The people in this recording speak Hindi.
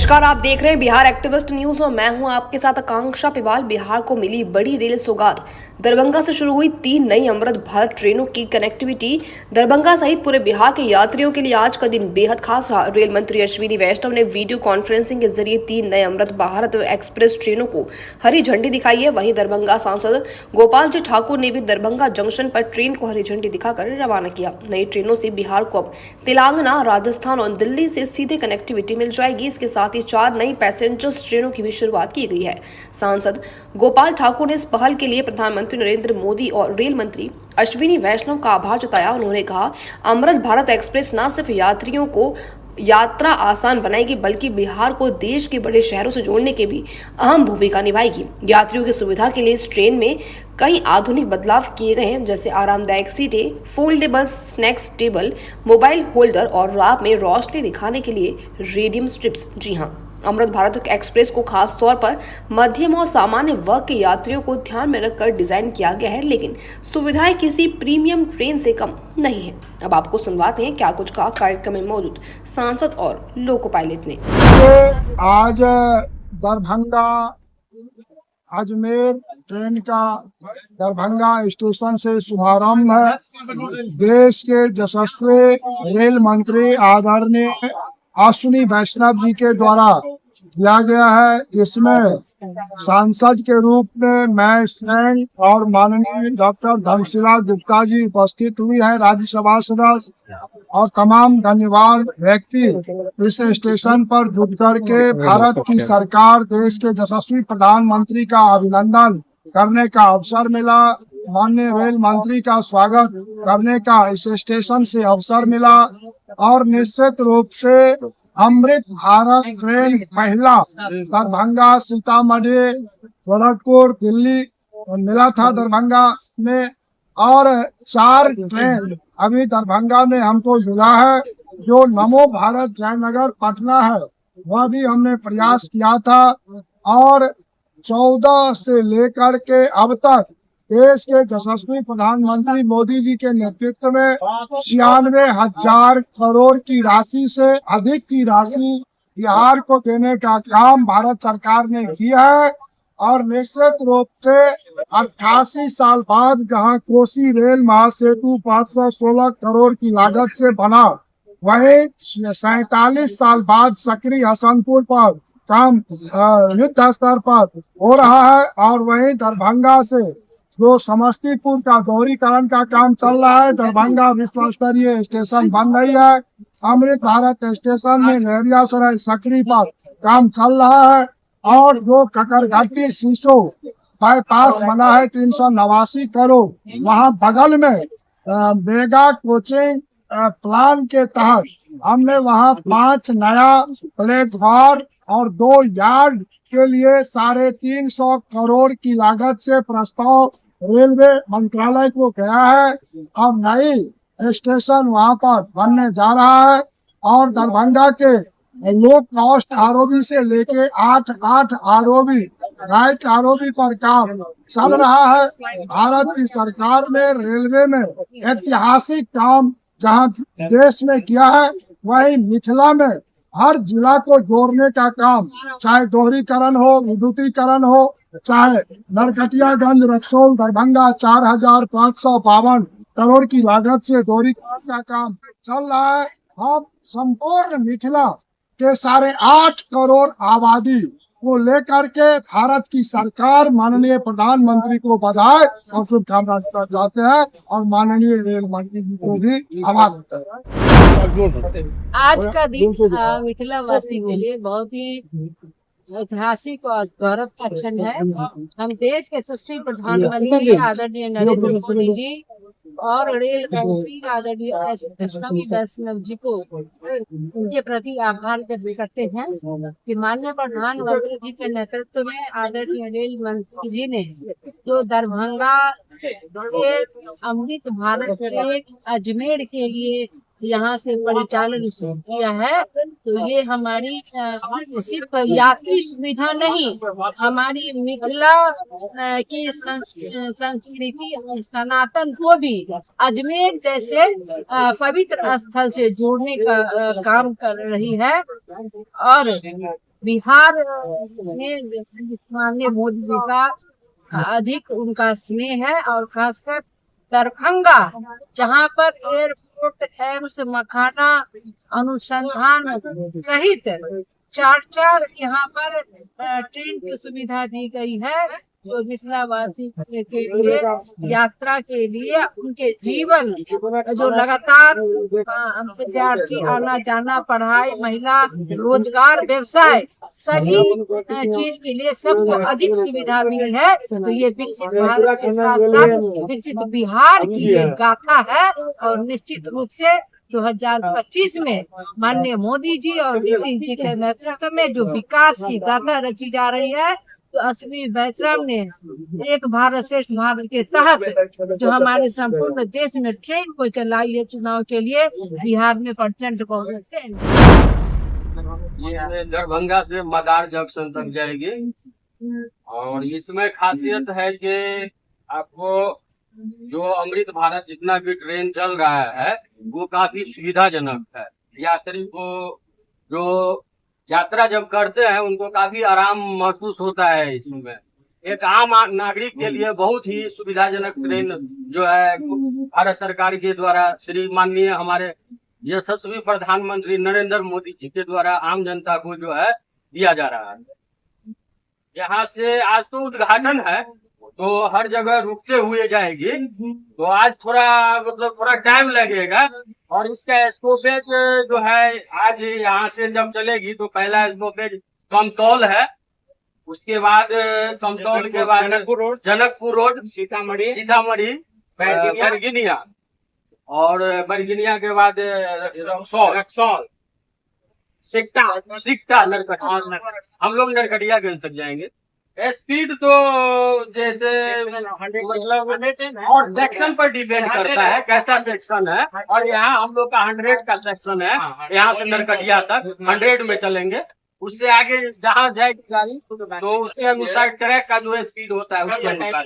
नमस्कार, आप देख रहे हैं बिहार एक्टिविस्ट न्यूज और मैं हूं आपके साथ आकांक्षा पिवाल। बिहार को मिली बड़ी रेल सौगात। दरभंगा से शुरू हुई 3 नई अमृत भारत ट्रेनों की कनेक्टिविटी दरभंगा सहित पूरे बिहार के यात्रियों के लिए आज का दिन बेहद खास रहा। रेल मंत्री अश्विनी वैष्णव ने वीडियो कॉन्फ्रेंसिंग के जरिए 3 नए अमृत भारत एक्सप्रेस ट्रेनों को हरी झंडी दिखाई है। वहीं दरभंगा सांसद गोपाल जी ठाकुर ने भी दरभंगा जंक्शन पर ट्रेन को हरी झंडी दिखाकर रवाना किया। नई ट्रेनों से बिहार को अब तेलंगाना, राजस्थान और दिल्ली से सीधे कनेक्टिविटी मिल जाएगी। इसके साथ ही 4 नई पैसेंजर्स ट्रेनों की भी शुरुआत की गई है। सांसद गोपाल ठाकुर ने इस पहल के लिए प्रधानमंत्री नरेंद्र मोदी और रेल मंत्री अश्विनी वैष्णव का आभार जताया। उन्होंने कहा, अमृत भारत एक्सप्रेस न सिर्फ यात्रियों को यात्रा आसान बनाएगी बल्कि बिहार को देश के बड़े शहरों से जोड़ने के भी अहम भूमिका निभाएगी। यात्रियों की सुविधा के लिए इस ट्रेन में कई आधुनिक बदलाव किए गए हैं, जैसे आरामदायक सीटें, foldable snacks table, mobile holder और रात में रोशनी दिखाने के लिए रेडियम स्ट्रिप्स। जी हाँ, अमृत भारत एक्सप्रेस को खास तौर पर मध्यम और सामान्य वर्ग के यात्रियों को ध्यान में रखकर डिजाइन किया गया है, लेकिन सुविधाएं किसी प्रीमियम ट्रेन से कम नहीं है। अब आपको सुनवाते हैं क्या कुछ कहा कार्यक्रम में मौजूद सांसद और लोको पायलट ने। आज दरभंगा अजमेर ट्रेन का दरभंगा स्टेशन से शुभारंभ है। देश के यशस्वी रेल मंत्री आदरणीय अश्विनी वैष्णव जी के द्वारा किया गया है। इसमें सांसद के रूप में मैं स्वयं और माननीय डॉक्टर धर्मशिला गुप्ता जी उपस्थित हुई है, राज्यसभा सदस्य और तमाम धन्यवाद व्यक्ति इस स्टेशन पर जुट करके भारत की सरकार, देश के यशस्वी प्रधानमंत्री का अभिनंदन करने का अवसर मिला। माननीय रेल मंत्री का स्वागत करने का इस स्टेशन से अवसर मिला और निश्चित रूप से अमृत भारत ट्रेन पहला दरभंगा, सीतामढ़ी, गोरखपुर, दिल्ली मिला था दरभंगा में, और 4 ट्रेन अभी दरभंगा में हमको मिला है। जो नमो भारत जयनगर पटना है वह भी हमने प्रयास किया था और 14 से लेकर के अब तक देश के यशस्वी प्रधानमंत्री मोदी जी के नेतृत्व में 96,000 करोड़ की राशि से अधिक की राशि बिहार को देने का काम भारत सरकार ने किया है। और निश्चित रूप से 88 साल बाद जहां कोसी रेल महासेतु 516 करोड़ की लागत से बना, वही 47 साल बाद सकरी हसनपुर पर काम युद्ध स्तर पर हो रहा है। और वही दरभंगा से जो समस्तीपुर का दोहरीकरण का काम चल रहा है, दरभंगा विश्व स्तरीय स्टेशन बन रही है। अमृत भारत स्टेशन में लहरियासराय सकरी पर काम चल रहा है और जो ककरघट्टी सीसो बाईपास बना है 389 करोड़, वहाँ बगल में मेगा कोचिंग प्लान के तहत हमने वहाँ 5 नया प्लेटफॉर्म और 2 यार्ड के लिए 350 करोड़ की लागत से प्रस्ताव रेलवे मंत्रालय को गया है। अब नई स्टेशन वहां पर बनने जा रहा है और दरभंगा के लो कॉस्ट आरओबी से लेके 8 आरओबी राइट आरओबी पर काम चल रहा है। भारत की सरकार ने रेलवे में ऐतिहासिक काम जहां देश में किया है, वही मिथिला में हर जिला को जोड़ने का काम, चाहे दोहरीकरण हो, विद्युतीकरण हो, चाहे नरकटियागंज, रक्सौल, दरभंगा 4,552 करोड़ की लागत से दोहरीकरण का काम चल रहा है। हम संपूर्ण मिथिला के 8.5 करोड़ आबादी को लेकर के भारत की सरकार माननीय प्रधानमंत्री को बधाई और शुभकामनाएं देना चाहते हैं और माननीय रेल मंत्री जी को भी आभार देते हैं। आज का दिन मिथिला वासी के लिए बहुत ही ऐतिहासिक और गौरव का क्षण है। हम देश के यशस्वी प्रधानमंत्री आदरणीय नरेंद्र मोदी जी और रेल मंत्री आदरणीय अश्विनी वैष्णव जी को उनके प्रति आभार व्यक्त करते हैं कि माननीय प्रधानमंत्री जी के नेतृत्व में आदरणीय रेल मंत्री जी ने जो दरभंगा से अमृत भारत ट्रेन अजमेर के लिए यहाँ से परिचालन किया है, तो ये हमारी सिर्फ यात्री सुविधा नहीं, हमारी मिथिला की संस्कृति और सनातन को भी अजमेर जैसे पवित्र स्थल से जोड़ने का काम कर रही है। और बिहार में माननीय मोदी जी का अधिक उनका स्नेह है, और खासकर दरभंगा जहाँ पर एयरपोर्ट, एम्स, मखाना अनुसंधान सहित चार यहाँ पर ट्रेन की सुविधा दी गई है, जो मिथिलावासी के लिए यात्रा के लिए उनके जीवन जो लगातार विद्यार्थी आना जाना, पढ़ाई, महिला रोजगार, व्यवसाय सभी चीज के लिए सबको अधिक सुविधा मिली है। तो ये विकसित भारत के साथ साथ विकसित बिहार की ये गाथा है, और निश्चित रूप से 2025 में माननीय मोदी जी और नीतीश जी के नेतृत्व में जो विकास की गाथा रची जा रही है, तो अश्विनी वैष्णव ने एक भारत श्रेष्ठ भारत के तहत जो हमारे संपूर्ण देश में ट्रेन को चलाई है चुनाव के लिए, बिहार में प्रचंड कांग्रेस से ये दरभंगा से मदार जंक्शन तक जाएगी। और इसमें खासियत है कि आपको जो अमृत भारत जितना भी ट्रेन चल रहा है वो काफी सुविधाजनक है। यात्री को जो यात्रा जब करते हैं उनको काफी आराम महसूस होता है। इसमें एक आम नागरिक के लिए बहुत ही सुविधाजनक ट्रेन जो है भारत सरकार के द्वारा श्री माननीय हमारे यशस्वी प्रधानमंत्री नरेंद्र मोदी जी के द्वारा आम जनता को जो है दिया जा रहा है। यहाँ से आज तो उद्घाटन है तो हर जगह रुकते हुए जाएगी, तो आज थोड़ा टाइम लगेगा। और इसका स्टॉपेज जो है आज यहाँ से जब चलेगी तो पहला स्टॉपेज कमतौल है, उसके बाद कमतौल के बाद जनकपुर रोड, सीतामढ़ी, बरगिनिया, और बरगिनिया के बाद रक्सौल, सिकटा, नरकटिया। हम लोग नरकटियागंज तक जाएंगे। स्पीड तो जैसे मतलब और सेक्शन पर डिपेंड करता है कैसा सेक्शन है। और यहाँ हम लोग का 100 का सेक्शन है, यहाँ से नरकटिया तक 100 में चलेंगे। उससे आगे जहाँ जाएगी गाड़ी तो उसके अनुसार ट्रैक का जो स्पीड होता है उसके अनुसार